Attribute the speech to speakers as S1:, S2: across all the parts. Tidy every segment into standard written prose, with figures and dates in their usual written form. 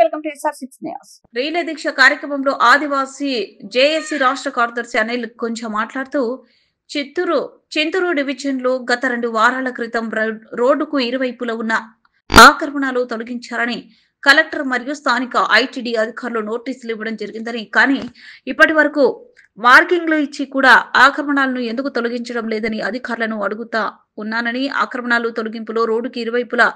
S1: Welcome to SR6 news. Relay దీక్ష కార్యక్రమంలో Adivasi JAC రాష్ట్ర కార్యదర్శి అనిల్ కొంచెం మాట్లాడుతూ చింతూరు డివిజన్ లో గత 2 వారాల క్రితం రోడ్డుకు ఇరువైపులా ఉన్న ఆక్రమణలు తొలగించాలని కలెక్టర్ మరియు స్థానిక ఐటీడీ అధికారులు నోటీసులు ఇవ్వడం జరిగిందని, కానీ ఇప్పటి వరకు మార్కింగ్లు ఇచ్చి కూడా ఆక్రమణలను ఎందుకు తొలగించడం లేదని అధికారులను అడుగుతా ఉన్నానని, ఆక్రమణలు తొలగింపులో రోడ్డుకి ఇరువైపులా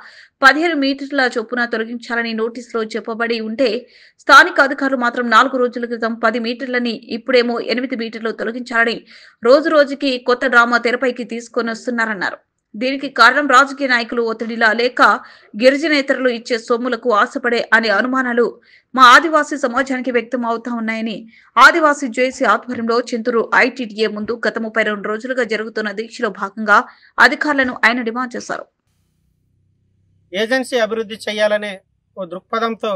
S1: 15 మీటర్ల చొప్పున తొలగించాలని నోటీసులో చెప్పబడి ఉంటే, స్థానిక అధికారులు మాత్రం 4 రోజుల క్రితం 10 మీటర్లని, ఇప్పుడేమో 8 మీటర్లు తొలగించాలని రోజు రోజుకి కొత్త డ్రామా తెరపైకి తీసుకొని వస్తున్నారన్నారు. దీనికి కారణం రాజకీయ నాయకులు ఒత్తిడిలా లేక గిరిజనేతరులు ఇచ్చే సొమ్ములకు ఆశపడే అనే అనుమానాలు మా ఆదివాసీ సమాజానికి వ్యక్తం అవుతా ఉన్నాయని, ఆదివాసీ జేఏసీ ఆధ్వర్యంలో చింతూరు ఐటీడీఏ ముందు గత 32 రోజులుగా జరుగుతున్న దీక్షలో భాగంగా అధికారులను ఆయన డిమాండ్ చేశారు.
S2: ఏజెన్సీ అభివృద్ధి చేయాలనే ఓ దృక్పథంతో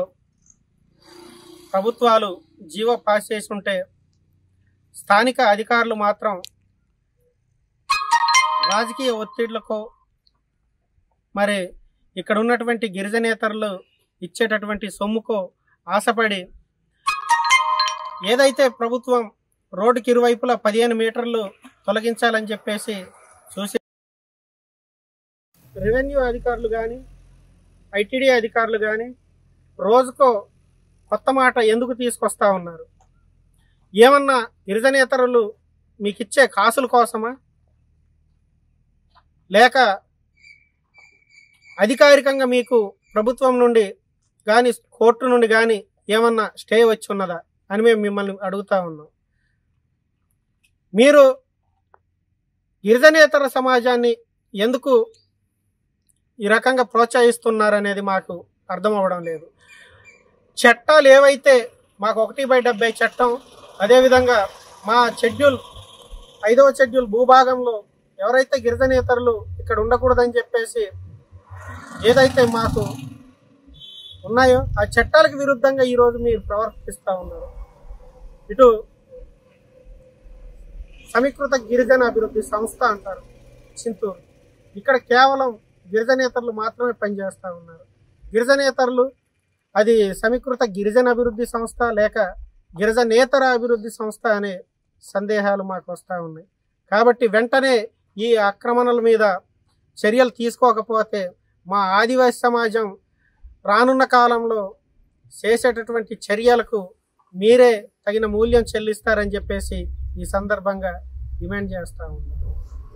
S2: ప్రభుత్వాలు జీవో పాస్ చేసి ఉంటే, స్థానిక అధికారులు మాత్రం రాజకీయ ఒత్తిళ్లకు మరి ఇక్కడ ఉన్నటువంటి గిరిజనేతరులు ఇచ్చేటటువంటి సొమ్ముకు ఆశపడి ఏదైతే ప్రభుత్వం రోడ్డుకి ఇరువైపులా 15 మీటర్లు తొలగించాలని చెప్పేసి చూసి, రెవెన్యూ అధికారులు కానీ ఐటీడీ అధికారులు కానీ రోజుకో కొత్త మాట ఎందుకు తీసుకొస్తా ఉన్నారు? ఏమన్నా గిరిజనేతరులు మీకు ఇచ్చే కాసుల కోసమా, లేక అధికారికంగా మీకు ప్రభుత్వం నుండి కానీ కోర్టు నుండి కానీ ఏమన్నా స్టే వచ్చి ఉన్నదా అని మేము మిమ్మల్ని అడుగుతా ఉన్నాం. మీరు గిరిజనేతర సమాజాన్ని ఎందుకు ఈ రకంగా ప్రోత్సహిస్తున్నారనేది మాకు అర్థం అవ్వడం లేదు. చట్టాలు ఏవైతే మాకు 1/70 చట్టం, అదేవిధంగా మా షెడ్యూల్ 5వ షెడ్యూల్ భూభాగంలో ఎవరైతే గిరిజనేతరులు ఇక్కడ ఉండకూడదని చెప్పేసి ఏదైతే మాకు ఉన్నాయో ఆ చట్టాలకు విరుద్ధంగా ఈరోజు మీరు ప్రవర్తిస్తూ ఉన్నారు. ఇటు సమీకృత గిరిజన అభివృద్ధి సంస్థ అంటారు చింతూరు, ఇక్కడ కేవలం గిరిజనేతరులు మాత్రమే పనిచేస్తూ ఉన్నారు. గిరిజనేతరులు అది సమీకృత గిరిజన అభివృద్ధి సంస్థ లేక గిరిజనేతర అభివృద్ధి సంస్థ అనే సందేహాలు మాకు వస్తూ ఉన్నాయి. కాబట్టి వెంటనే ఈ ఆక్రమణల మీద చర్యలు తీసుకోకపోతే మా ఆదివాసీ సమాజం రానున్న కాలంలో చేసేటటువంటి చర్యలకు మీరే తగిన మూల్యం చెల్లిస్తారని చెప్పేసి ఈ సందర్భంగా డిమాండ్ చేస్తూ ఉన్నాం.